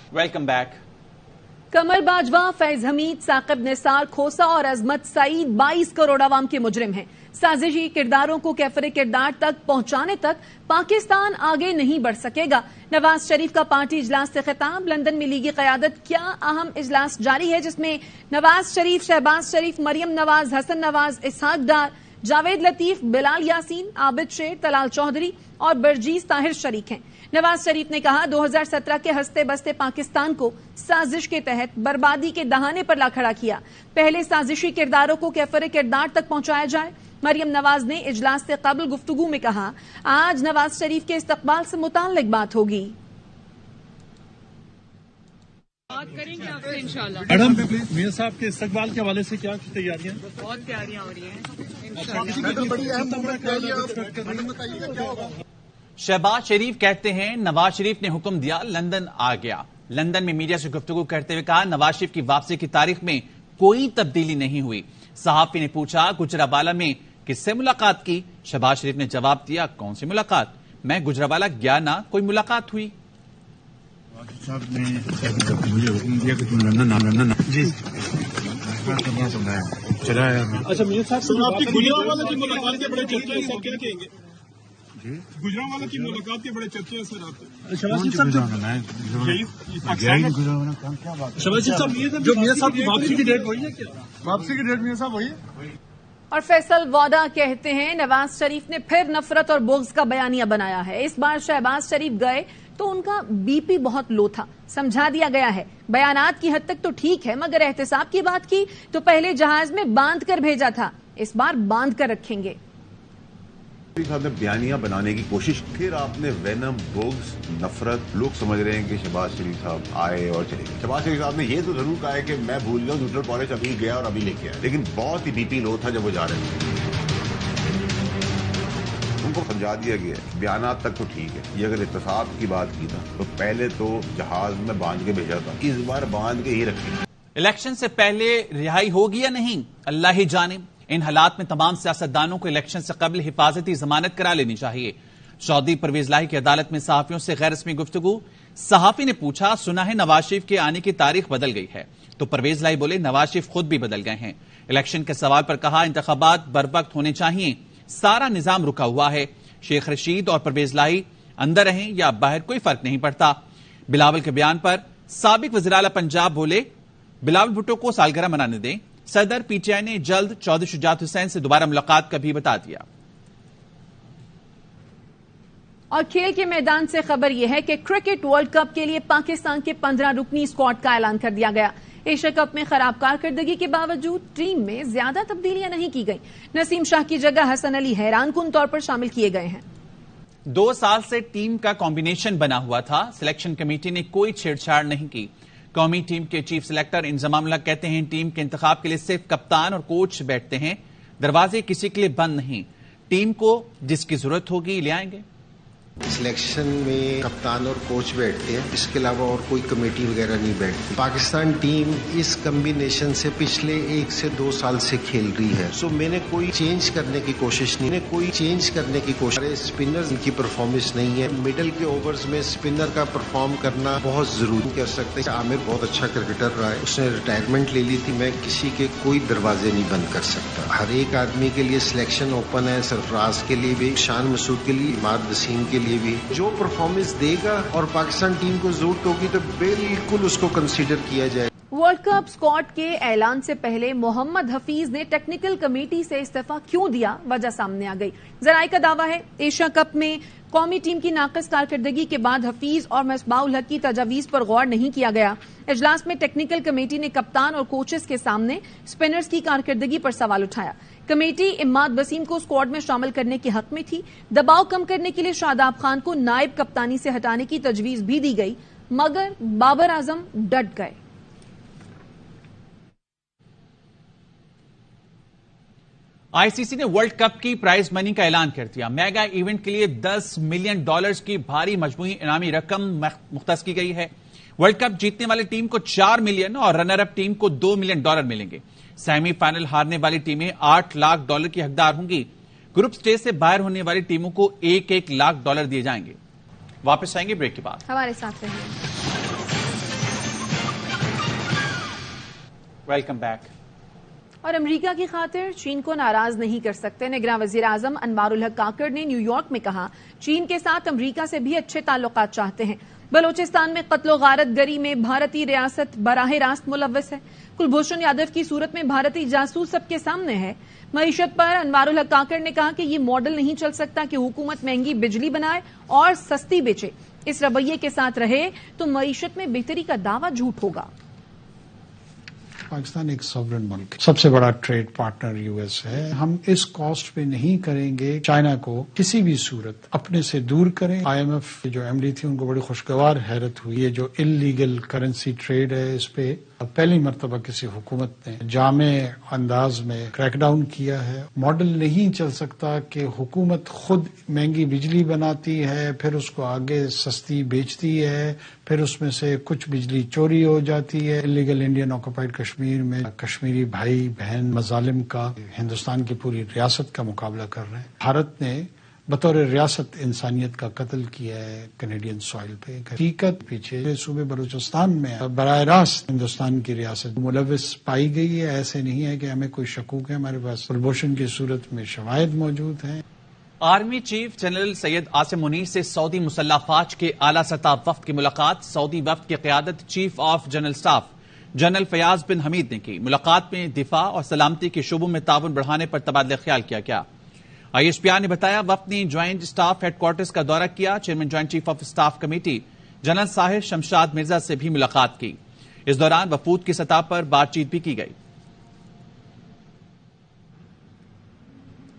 Welcome back. Qamar Bajwa, Faiz Hameed, Saqib Nisar, Khosa और अजमत सईद 22 करोड़ अवाम के मुजरिम हैं। साजिशी किरदारों को कैफरे किरदार तक पहुंचाने तक पाकिस्तान आगे नहीं बढ़ सकेगा। नवाज शरीफ का पार्टी इजलास से खिताब। लंदन में लीगी क़यादत क्या अहम इजलास जारी है, जिसमें नवाज शरीफ, शहबाज शरीफ, मरियम नवाज, हसन नवाज, इसहाक डार, जावेद लतीफ, बिलाल यासीन, आबिद शेर, तलाल चौधरी और बरजीज ताहिर शरीक हैं। नवाज शरीफ ने कहा 2017 के हंसते बसते पाकिस्तान को साजिश के तहत बर्बादी के दहाने पर ला खड़ा किया। पहले साजिशी किरदारों को कैफरे किरदार तक पहुंचाया जाए। मरियम नवाज ने इजलास से कबल गुफ्तगू में कहा आज नवाज शरीफ के इस्तकबाल से मुताल्लिक बात होगी। बात करेंगे आपसे इंशाल्लाह। मैडम, मियां साहब के इस्तकबाल के हवाले से क्या तैयारियां? बहुत तैयारियां हो रही हैं। शहबाज शरीफ कहते हैं नवाज शरीफ ने हुक्म दिया, लंदन आ गया। लंदन में मीडिया से गुफ्तगू करते हुए कहा नवाज शरीफ की वापसी की तारीख में कोई तब्दीली नहीं हुई। सहाफी ने पूछा गुजरावाला में किससे मुलाकात की? शहबाज शरीफ ने जवाब दिया कौन सी मुलाकात, मैं गुजरावाला गया ना, कोई मुलाकात हुई। साहब ने मुझे हुक्म दिया कि तुम लंदन जी चला है। अच्छा मियां साहब, आपकी गुजरावाला की मुलाकात के बड़े चर्चे हैं, सर क्या कहेंगे? गुजरावाला की मुलाकात के बड़े चर्चे हैं सर आपके। शहबाज साहब, जो मियां साहब की वापसी की डेट वही है क्या? वापसी की डेट मियां साहब वही है। और फैसल वादा कहते हैं नवाज शरीफ ने फिर नफरत और बुग़्ज़ का बयानिया बनाया है। इस बार शहबाज शरीफ गए तो उनका बीपी बहुत लो था, समझा दिया गया है। बयानात की हद तक तो ठीक है, मगर एहतसाब की बात की तो पहले जहाज में बांध कर भेजा था, इस बार बांध कर रखेंगे। साहब ने बयानिया बनाने की कोशिश, फिर आपने वेनम, बुग्स, नफरत। लोग समझ रहे हैं कि शहबाज शरीफ साहब आए और चले गए। शहबाज शरीफ साहब ने ये तो जरूर कहा है कि मैं भूल गया, न्यूट्रल कॉलेज अभी गया और अभी लेके आया, लेकिन बहुत ही बीपी लो था जब वो जा रहे थे। उनको समझा दिया गया है, बयानात तक तो ठीक है। ये अगर इत्तेसाब की बात की था तो पहले तो जहाज में बांध के भेजा था, इस बार बांध के ही रखेंगे। इलेक्शन से पहले रिहाई होगी या नहीं, अल्लाह ही जाने। इन हालात में तमाम सियासतदानों को इलेक्शन से कबल हिफाजती जमानत करा लेनी चाहिए। चौधरी परवेज लाही की अदालत में सहाफियों से गैर रस्मी गुफ्तगू। सहाफी ने पूछा सुना है नवाज शरीफ के आने की तारीख बदल गई है, तो परवेज लाही बोले नवाज शरीफ खुद भी बदल गए हैं। इलेक्शन के सवाल पर कहा इंतखाबात बरवक्त होने चाहिए, सारा निजाम रुका हुआ है। शेख रशीद और परवेज लाही अंदर रहें या बाहर कोई फर्क नहीं पड़ता। बिलावल के बयान पर साबिक वज़ीर आला पंजाब बोले बिलावल भुट्टो को सालगिरह मनाने दें। सदर पीटीआई ने जल्द चौधरी शुजात हुसैन से दोबारा मुलाकात का भी बता दिया। और खेल के मैदान से खबर यह है कि क्रिकेट वर्ल्ड कप के लिए पाकिस्तान के 15 रुकनी स्क्वाड का ऐलान कर दिया गया। एशिया कप में खराब कारकर्दगी के बावजूद टीम में ज्यादा तब्दीलियां नहीं की गई। नसीम शाह की जगह हसन अली हैरानकुन तौर पर शामिल किए गए हैं। 2 साल से टीम का कॉम्बिनेशन बना हुआ था, सिलेक्शन कमेटी ने कोई छेड़छाड़ नहीं की। कौमी टीम के चीफ सिलेक्टर इंजमाम उल हक कहते हैं टीम के इंतखाब के लिए सिर्फ कप्तान और कोच बैठते हैं, दरवाजे किसी के लिए बंद नहीं, टीम को जिसकी जरूरत होगी ले आएंगे। सिलेक्शन में कप्तान और कोच बैठते हैं, इसके अलावा और कोई कमेटी वगैरह नहीं बैठती। पाकिस्तान टीम इस कम्बिनेशन से पिछले 1 से 2 साल से खेल रही है, सो मैंने कोई चेंज करने की कोशिश नहीं, स्पिनर्स की परफॉर्मेंस नहीं है। मिडल के ओवर्स में स्पिनर का परफॉर्म करना बहुत जरूरी कर सकते हैं। आमिर बहुत अच्छा क्रिकेटर रहा है, उसने रिटायरमेंट ले ली थी, मैं किसी के कोई दरवाजे नहीं बंद कर सकता। हर एक आदमी के लिए सिलेक्शन ओपन है, सरफराज के लिए भी, शान मसूद के लिए, इमाद वसीम के लिए भी। जो परफॉर्मेंस देगा और पाकिस्तान टीम को जरूरत होगी तो बिल्कुल उसको कंसीडर किया जाए। वर्ल्ड कप स्क्वाड के ऐलान से पहले मोहम्मद हफीज ने टेक्निकल कमेटी से इस्तीफा क्यों दिया, वजह सामने आ गई। जराये का दावा है एशिया कप में कौमी टीम की नाक़िस कारकर्दगी के बाद हफीज और मिसबाह उल हक की तजावीज पर गौर नहीं किया गया। इजलास में टेक्निकल कमेटी ने कप्तान और कोचेस के सामने स्पिनर्स की कारकर्दगी पर सवाल उठाया। कमेटी इमाद वसीम को स्क्वाड में शामिल करने के हक में थी। दबाव कम करने के लिए शादाब खान को नायब कप्तानी से हटाने की तजवीज भी दी गई, मगर बाबर आजम डट गए। आईसीसी ने वर्ल्ड कप की प्राइज मनी का ऐलान कर दिया। मेगा इवेंट के लिए $10 मिलियन की भारी मजमूई इनामी रकम मुख्तस की गई है। वर्ल्ड कप जीतने वाली टीम को $4 मिलियन और रनर अप टीम को $2 मिलियन मिलेंगे। सेमीफाइनल हारने वाली टीमें $8 लाख की हकदार होंगी। ग्रुप स्टेज से बाहर होने वाली टीमों को $1-1 लाख दिए जाएंगे। वापस आएंगे ब्रेक के बाद। हमारे साथ रहिए। Welcome back. और अमेरिका की खातिर चीन को नाराज नहीं कर सकते। निगरान वजीर आजम अनवारुल हक काकड़ ने न्यूयॉर्क में कहा, चीन के साथ अमेरिका से भी अच्छे ताल्लुकात चाहते हैं। बलोचिस्तान में कत्लो गारत गरी में भारतीय रियासत बराह रास्त मुलव्वस है। कुलभूषण यादव की सूरत में भारतीय जासूस सबके सामने है। मईशत पर अनवारुल हक काकड़ ने कहा कि ये मॉडल नहीं चल सकता कि हुकूमत महंगी बिजली बनाए और सस्ती बेचे। इस रवैये के साथ रहे तो मईशत में बेहतरी का दावा झूठ होगा। पाकिस्तान एक सॉवरेन मुल्क है, सबसे बड़ा ट्रेड पार्टनर यूएस है। हम इस कॉस्ट पे नहीं करेंगे चाइना को किसी भी सूरत अपने से दूर करें। आईएमएफ जो एमडी थी उनको बड़ी खुशगवार हैरत हुई। ये जो इलीगल करेंसी ट्रेड है इस पे पहली मर्तबा किसी हुकूमत ने जामे अंदाज में क्रैकडाउन किया है। मॉडल नहीं चल सकता कि हुकूमत खुद महंगी बिजली बनाती है, फिर उसको आगे सस्ती बेचती है, फिर उसमें से कुछ बिजली चोरी हो जाती है। इलीगल इंडियन ऑक्युपाइड कश्मीर में कश्मीरी भाई बहन मजालिम का हिंदुस्तान की पूरी रियासत का मुकाबला कर रहे हैं। भारत ने बतौर रियासत इंसानियत का कत्ल किया है कैनेडियन सॉइल पे। हकीकत पीछे सूबे बलूचिस्तान में बराह रास्त हिंदुस्तान की रियासत मुलव्वस पाई गई है। ऐसे नहीं है कि हमें कोई शकूक है, हमारे पास कुलभूषण की सूरत में शवाहिद मौजूद हैं। Army chief general Syed Asim Munir से सऊदी मुसल्लह फौज के आला सतह वफ्द की मुलाकात। सऊदी वफ्द की क़यादत chief of general staff general Fayyaz bin Hamid ने की। मुलाकात में दिफा और सलामती के शोबों में ताउन बढ़ाने पर तबादला ख्याल किया गया। आईएसपीआर ने बताया, वफ्द ने ज्वाइंट स्टाफ हेडक्वार्टर्स का दौरा किया। Chairman joint chief of staff committee general Sahir Shamshad Mirza से भी मुलाकात की। इस दौरान वफूद की सतह पर बातचीत भी की गई।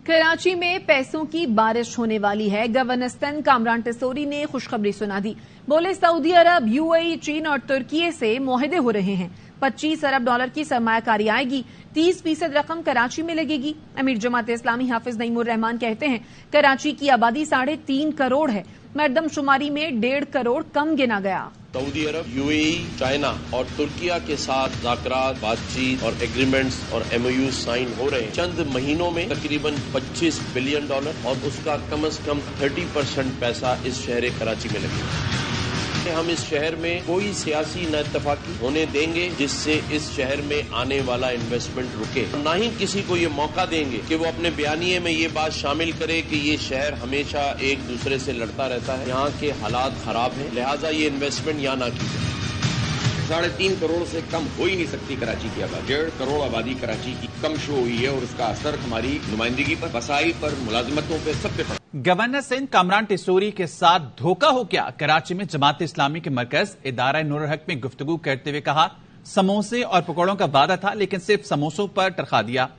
कराची में पैसों की बारिश होने वाली है। गवर्नर सिंध कामरान टिसोरी ने खुशखबरी सुना दी। बोले, सऊदी अरब, यूएई, चीन और तुर्की से मुआहदे हो रहे हैं। 25 अरब डॉलर की सरमायाकारी आएगी। 30% रकम कराची में लगेगी। अमीर जमात इस्लामी हाफिज नईमुर रहमान कहते हैं, कराची की आबादी 3.5 करोड़ है। मरदमशुमारी में 1.5 करोड़ कम गिना गया। सऊदी अरब, यूएई, चाइना और तुर्किया के साथ ज़ाकरात, बातचीत और एग्रीमेंट्स और एमओयू साइन हो रहे हैं। चंद महीनों में तकरीबन $25 बिलियन और उसका कम से कम 30% पैसा इस शहर कराची में लगेगा। हम इस शहर में कोई सियासी न इत्तफाकी होने देंगे जिससे इस शहर में आने वाला इन्वेस्टमेंट रुके। ना ही किसी को ये मौका देंगे कि वो अपने बयानिए में ये बात शामिल करे कि ये शहर हमेशा एक दूसरे से लड़ता रहता है। यहाँ के हालात खराब हैं, लिहाजा ये इन्वेस्टमेंट यहाँ ना की जाए। 3.5 करोड़ से कम हो ही नहीं सकती कराची की आबादी। 1.5 करोड़ आबादी कराची की कम शो हुई है और उसका असर हमारी नुमाइंदगी पर, वसाइल पर, मुलाजमतों पर, सब पे पड़ा। गवर्नर सिंध कामरान टिसोरी के साथ धोखा हो गया। कराची में जमात इस्लामी के मरकज इदारा नूर हक में गुफ्तगू करते हुए कहा, समोसे और पकौड़ों का वादा था लेकिन सिर्फ समोसों पर टरखा दिया।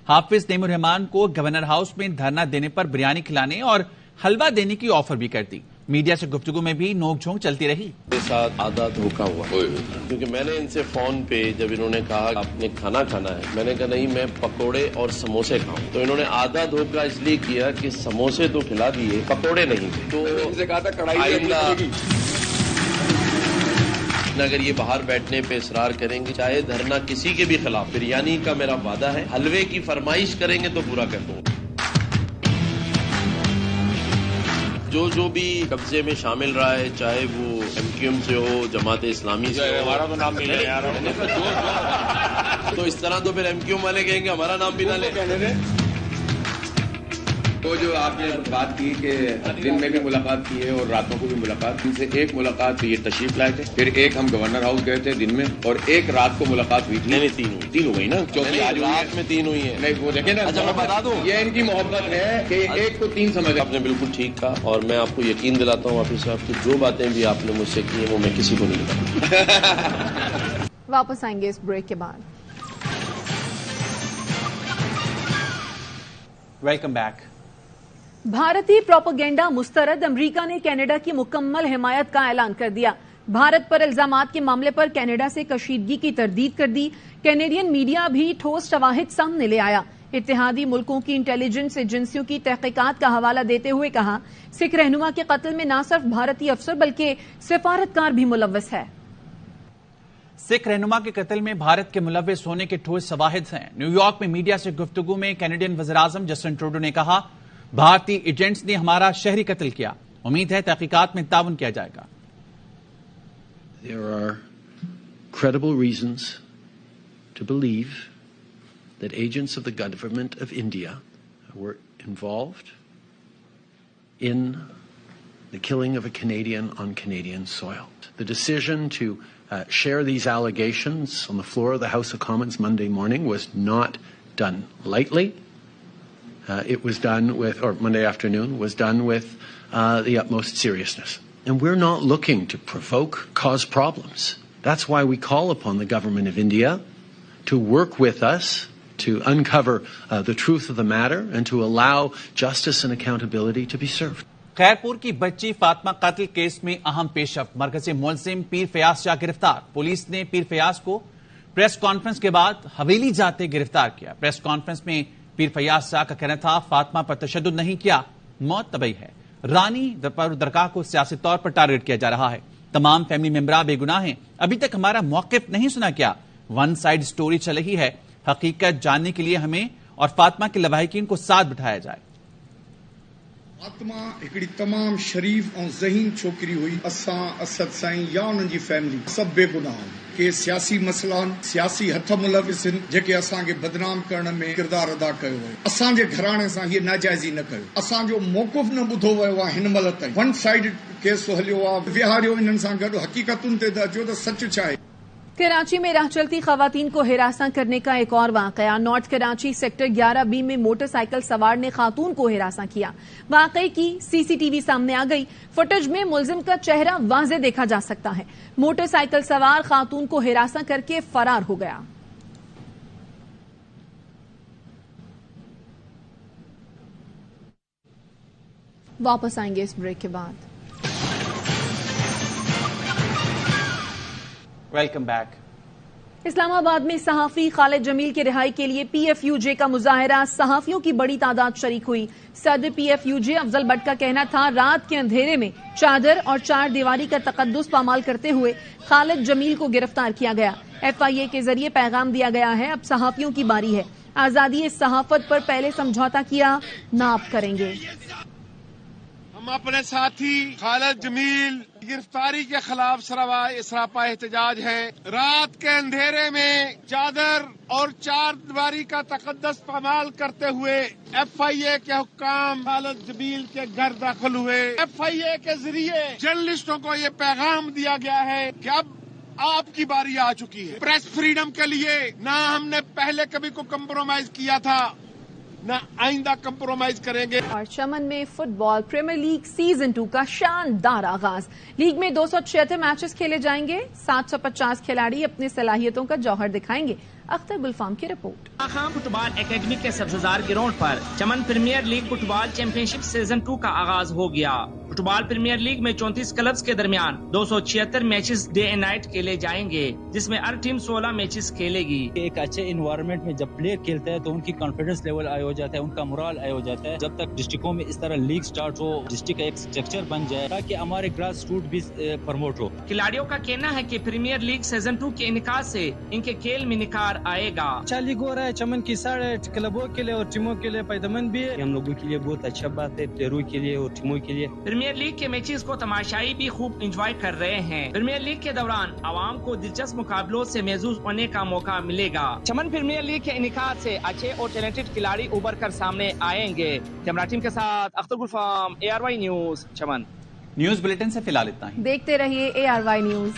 हाफिज नईमुर रहमान को गवर्नर हाउस में धरना देने पर बिरयानी खिलाने और हलवा देने की ऑफर भी कर दी। मीडिया से गुफ्तगू में भी नोकझोंक चलती रही। मेरे साथ आधा धोखा हुआ क्योंकि मैंने इनसे फोन पे जब इन्होंने कहा आपने खाना खाना है, मैंने कहा नहीं मैं पकोड़े और समोसे खाऊं। तो इन्होंने आधा धोखा इसलिए किया कि समोसे तो खिला दिए, पकोड़े नहीं थे। तो इनसे कहा था कढ़ाई आइंदा अगर ये बाहर बैठने पे इसरार करेंगे, चाहे धरना किसी के भी खिलाफ, बिरयानी का मेरा वादा है, हलवे की फरमाइश करेंगे तो पूरा कर दूंगा। जो भी कब्जे में शामिल रहा है, चाहे वो एमक्यूएम से हो, जमात इस्लामी से हो, हमारा तो नाम मिले यार। तो इस तरह तो फिर एमक्यूएम वाले कहेंगे हमारा नाम भी ना ले। तो जो आपने बात की कि दिन में भी मुलाकात की है और रातों को भी मुलाकात, इनसे एक मुलाकात ये तशरीफ लाए थे, फिर एक हम गवर्नर हाउस गए थे दिन में, और एक रात को मुलाकात हुई थी। नहीं, तीन हो गई ना, क्योंकि आज रात में 3 हुई है। नहीं वो देखे ना, अच्छा मैं बता दूं, ये इनकी मोहब्बत है कि एक को 3 समझ। आपने बिल्कुल ठीक कहा और मैं आपको यकीन दिलाता हूँ हाफिज साहब की जो बातें भी आपने मुझसे की है वो मैं किसी को नहीं बताऊंगा। वापस आएंगे इस ब्रेक के बाद। Welcome back. भारतीय प्रोपेगेंडा मुस्तरद। अमेरिका ने कनाडा की मुकम्मल हिमायत का ऐलान कर दिया। भारत पर इल्जामात के मामले पर कनाडा से कशीदगी की तरदीद कर दी। कैनेडियन मीडिया भी ठोस शवाहिद सामने ले आया। इत्तेहादी मुल्कों की इंटेलिजेंस एजेंसियों की तहकीकात का हवाला देते हुए कहा, सिख रहनुमा के कत्ल में न सिर्फ भारतीय अफसर बल्कि सिफारतकार भी मुलव्वस है। सिख रहनुमा के कत्ल में भारत के मुलव्वस होने के ठोस शवाहिद हैं। न्यूयॉर्क में मीडिया से गुफ्तगू में कैनेडियन वज़ीर-ए-आज़म जस्टिन ट्रूडो ने कहा, भारतीय एजेंट्स ने हमारा शहरी कत्ल किया। उम्मीद है तहकीकात में ताउन किया जाएगा। There are credible reasons to believe that agents of the government of India were involved in the killing of a Canadian on Canadian soil. The decision to share these allegations on the floor of the House of Commons Monday morning was not done lightly. It was done with, or Monday afternoon, was done with the utmost seriousness. And we're not looking to provoke, cause problems. That's why we call upon the government of India to work with us to uncover the truth of the matter and to allow justice and accountability to be served. Khairpur की बच्ची फातिमा कत्ल case में अहम पेशरफ मरकजी मुलजिम पीर फयाज शाह गिरफ्तार। Police ने पीर फयाज को प्रेस कॉन्फ्रेंस के बाद हवेली जाते गिरफ्तार किया। प्रेस कॉन्फ्रेंस में पीर फयाज शाह का कहना था फातिमा पर तशद्दुद नहीं किया, मौत तबई है। रानी दरगाह को सियासी तौर पर टारगेट किया जा रहा है। तमाम फैमिली मेंबरा बेगुनाह हैं। अभी तक हमारा मौकिफ नहीं सुना क्या? वन साइड स्टोरी चल रही है। हकीकत जानने के लिए हमें और फातिमा के लवाहिकीन को साथ बिठाया जाए। फातिमा हिकिड़ी तमाम शरीफ और ज़हीन छोकरी हुई। असां असद साईं या उन्हनि जी फैमिली सभु बेगुनाह के सियासी मसइला सियासी हथ मुलविस आहिनि जेके असांखे बदनाम करण में किरदार अदा कयो आहे। असांजे घराणे सां हीअ नाजाइज़ी न कयो। असांजो मौक़िफ़ न ॿुधो वियो आहे हिन महिल ताईं। वन साइड केस हलियो आहे, विहारियो इन्हनि सां गॾु। हक़ीक़तुनि ते त अचो त सच छा आहे। कराची में राह चलती खवातीन को हिरासा करने का एक और वाकया। नॉर्थ कराची सेक्टर 11B में मोटरसाइकिल सवार ने खातून को हिरासा किया। वाकये की सीसीटीवी सामने आ गई। फुटेज में मुलजिम का चेहरा वाज़े देखा जा सकता है। मोटरसाइकिल सवार खातून को हिरासा करके फरार हो गया। वापस आएंगे इस ब्रेक के बाद। Welcome back. इस्लामाबाद में सहाफी खालिद जमील की रिहाई के लिए पीएफयूजे का मुजाहरा। सहाफियों की बड़ी तादाद शरीक हुई। सदर पीएफयूजे अफजल भट्ट का कहना था रात के अंधेरे में चादर और चार दीवारी का तकद्दुस पामाल करते हुए खालिद जमील को गिरफ्तार किया गया। एफआईए के जरिए पैगाम दिया गया है, अब सहाफियों की बारी है। आजादी सहाफत पर पहले समझौता किया, नाप करेंगे। हम अपने साथी खालिद जमील गिरफ्तारी के खिलाफ सरापा एहतजाज है। रात के अंधेरे में चादर और चार दीवारी का तकद्दुस पामाल करते हुए एफआईए के हुक्काम खालिद जमील के घर दाखिल हुए। एफआईए के जरिए जर्नलिस्टों को ये पैगाम दिया गया है कि अब आपकी बारी आ चुकी है। प्रेस फ्रीडम के लिए ना हमने पहले कभी को कम्प्रोमाइज किया था, न आइंदा कंप्रोमाइज करेंगे। और चमन में फुटबॉल प्रीमियर लीग सीजन 2 का शानदार आगाज। लीग में 276 मैचेस खेले जाएंगे। 750 खिलाड़ी अपनी सलाहियतों का जौहर दिखाएंगे। अख्तर गुलफाम की रिपोर्ट। खान फुटबॉल एकेडमी के सब्ज़जार ग्राउंड पर Chaman premier league football championship season 2 का आगाज हो गया। फुटबॉल प्रीमियर लीग में 34 क्लब्स के दरमियान 276 मैचेस डे एंड नाइट खेले जाएंगे, जिसमें हर टीम 16 मैचेस खेलेगी। एक अच्छे इन्वायरमेंट में जब प्लेयर खेलता है तो उनकी कॉन्फिडेंस लेवल हाई हो जाता है, उनका मोरल हाई हो जाता है। जब तक डिस्ट्रिक्टों में इस तरह लीग स्टार्ट हो, डिस्ट्रिक्ट का एक स्ट्रक्चर बन जाए ताकि हमारे ग्रास रूट भी प्रमोट हो। खिलाड़ियों का कहना है कि प्रीमियर लीग सीजन 2 के इनकाज से इनके खेल में निखार आएगा। अच्छा लीग हो रहा है चमन की सारे क्लबों के लिए और टीमों के लिए फायदेमंद भी है। हम लोगों के लिए बहुत अच्छा बात है, प्लेयरों के लिए और टीमों के लिए। प्रीमियर लीग के मैचेस को तमाशाई भी खूब एंजॉय कर रहे हैं। प्रीमियर लीग के दौरान आवाम को दिलचस्प मुकाबलों से महसूस होने का मौका मिलेगा। चमन प्रीमियर लीग के इनकाद से अच्छे और टैलेंटेड खिलाड़ी उभर कर सामने आएंगे। कैमरा टीम के साथ अख्तर गुलफाम, ARY न्यूज चमन। न्यूज बुलेटिन से फिलहाल इतना ही। देखते रहिए ARY न्यूज।